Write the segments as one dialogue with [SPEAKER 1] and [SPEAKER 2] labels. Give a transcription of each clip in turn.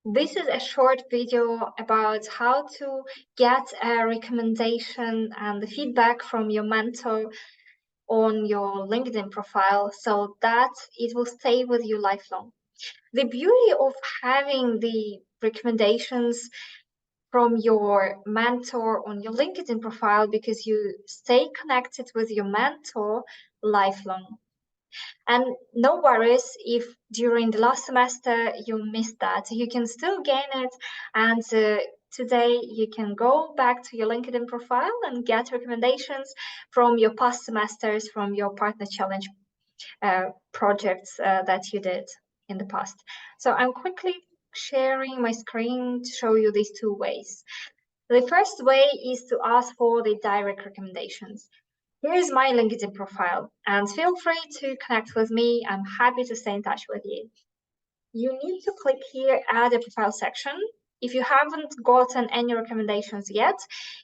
[SPEAKER 1] This is a short video about how to get a recommendation and the feedback from your mentor on your LinkedIn profile so that it will stay with you lifelong. The beauty of having the recommendations from your mentor on your LinkedIn profile, because you stay connected with your mentor lifelong. And no worries if during the last semester you missed that. You can still gain it, and today you can go back to your LinkedIn profile and get recommendations from your past semesters, from your partner challenge projects that you did in the past. So I'm quickly sharing my screen to show you these two ways. The first way is to ask for the direct recommendations. Here's my LinkedIn profile, and feel free to connect with me. I'm happy to stay in touch with you. You need to click here, add a profile section. If you haven't gotten any recommendations yet,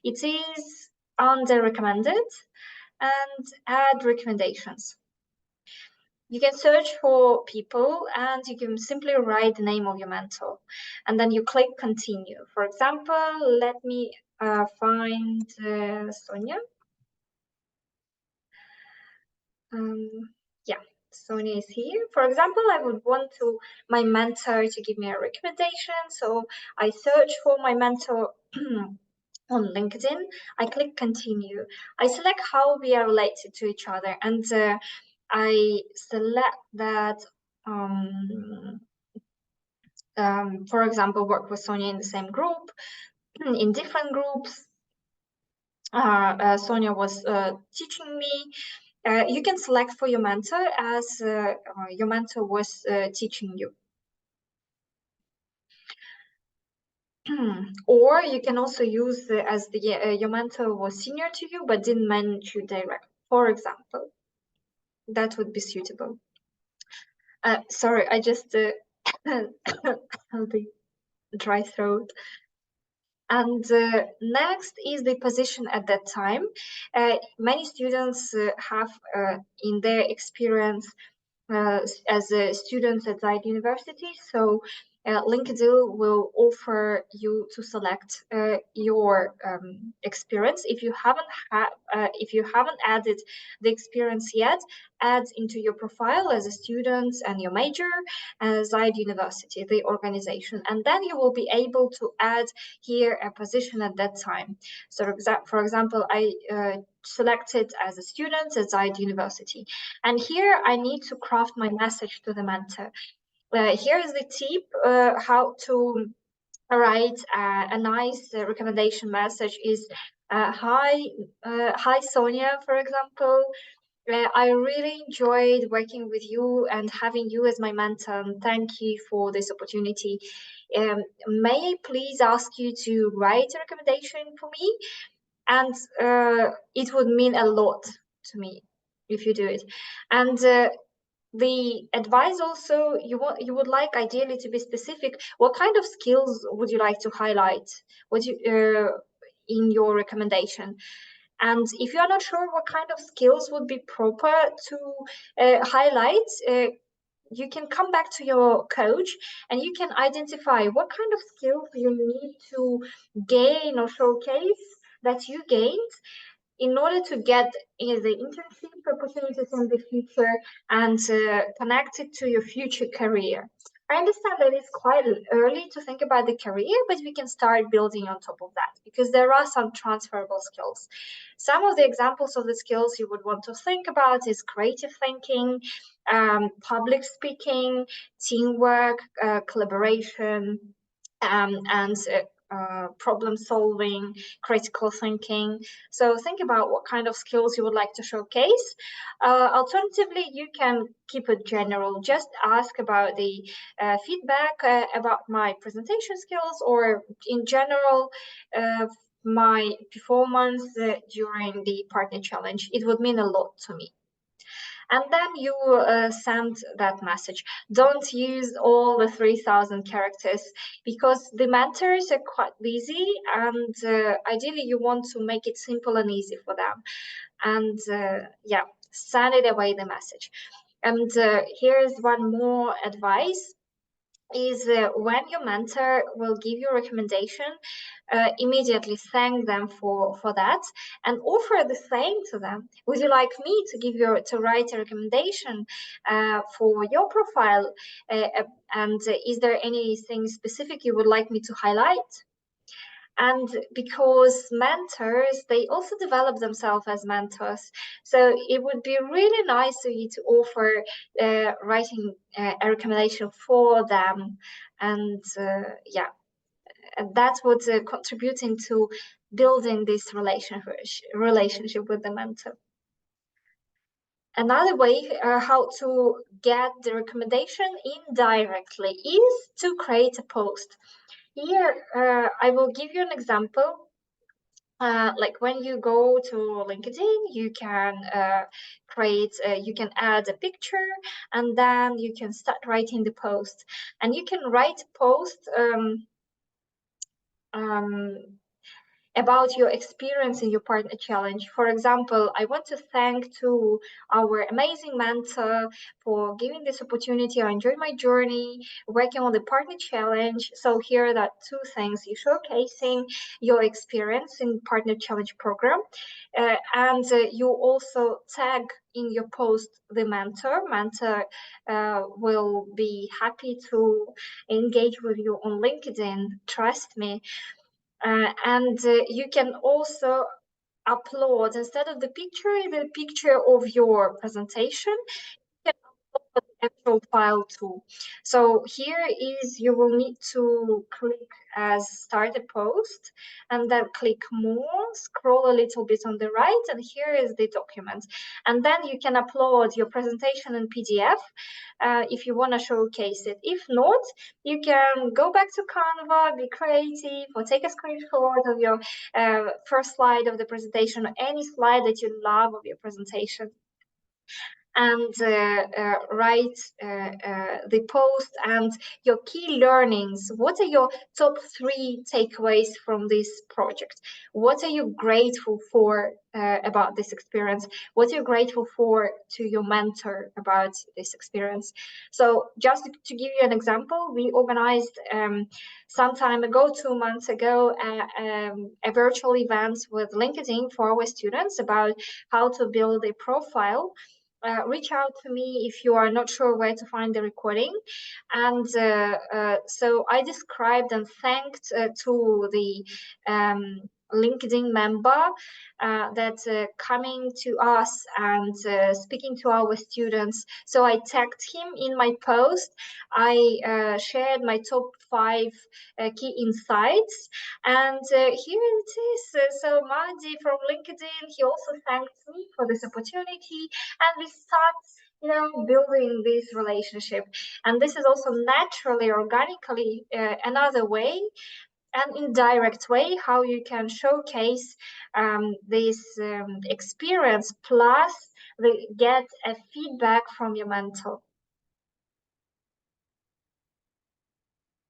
[SPEAKER 1] it is under recommended and add recommendations. You can search for people and you can simply write the name of your mentor and then you click continue. For example, let me find Sonia. Yeah, Sonia is here. For example, I would want my mentor to give me a recommendation. So I search for my mentor on LinkedIn. I click continue. I select how we are related to each other, and I select that, for example, work with Sonia in the same group, in different groups. Sonia was teaching me. You can select for your mentor as your mentor was teaching you. Or you can also use as your mentor was senior to you but didn't manage you direct, for example. That would be suitable. Sorry, I just had the dry throat. And next is the position at that time. Many students have in their experience as students at Zayed University. So LinkedIn will offer you to select your experience. If you haven't added the experience yet, add into your profile as a student and your major, Zayed University, the organization, and then you will be able to add here a position at that time. So for example, I selected as a student at Zayed University. And here I need to craft my message to the mentor. Here is the tip how to write a nice recommendation message is, hi Sonia, for example. I really enjoyed working with you and having you as my mentor. And thank you for this opportunity. May I please ask you to write a recommendation for me? And it would mean a lot to me if you do it. And the advice also, you would like ideally to be specific. What kind of skills would you like to highlight? Would you in your recommendation? And if you are not sure what kind of skills would be proper to highlight, you can come back to your coach and you can identify what kind of skills you need to gain or showcase that you gained in order to get the internship opportunities in the future and connect it to your future career. I understand that it's quite early to think about the career, but we can start building on top of that because there are some transferable skills. Some of the examples of the skills you would want to think about is creative thinking, public speaking, teamwork, collaboration, and problem solving, critical thinking. So think about what kind of skills you would like to showcase. Alternatively, you can keep it general. Just ask about the feedback about my presentation skills or in general my performance during the partner challenge. It would mean a lot to me. And then you send that message. Don't use all the 3,000 characters because the mentors are quite busy, and ideally you want to make it simple and easy for them. And yeah, send it away the message. And here's one more advice. is when your mentor will give you a recommendation, immediately thank them for that and offer the same to them. Would you like me to write a recommendation for your profile? And is there anything specific you would like me to highlight? And because mentors, they also develop themselves as mentors, so it would be really nice for you to offer writing a recommendation for them. And yeah, and that's what's contributing to building this relationship with the mentor. Another way how to get the recommendation indirectly is to create a post. Here, I will give you an example. Like when you go to LinkedIn, you can you can add a picture, and then you can start writing the post. And you can write post um, about your experience in your partner challenge. For example, I want to thank to our amazing mentor for giving this opportunity. I enjoyed my journey working on the partner challenge. So here are that two things: you showcasing your experience in partner challenge program, and you also tag in your post the mentor. Mentor will be happy to engage with you on LinkedIn, trust me. And you can also upload, instead of the picture of your presentation, you can upload the actual file too. So here is, you will need to click as start a post, and then click more, scroll a little bit on the right, and here is the document. And then you can upload your presentation in PDF if you want to showcase it. If not, you can go back to Canva, be creative, or take a screenshot of your first slide of the presentation, or any slide that you love of your presentation, and write the post and your key learnings. What are your top 3 takeaways from this project? What are you grateful for about this experience? What are you grateful for to your mentor about this experience? So just to give you an example, we organized some time ago, 2 months ago, a virtual event with LinkedIn for our students about how to build a profile. Reach out to me if you are not sure where to find the recording. And so I described and thanked to the LinkedIn member that coming to us and speaking to our students. So I tagged him in my post. I shared my top 5 key insights, and here it is. So Mahdi from LinkedIn, he also thanked me for this opportunity, and we start building this relationship. And this is also naturally, organically, another way, an indirect way, how you can showcase this experience, plus get a feedback from your mentor.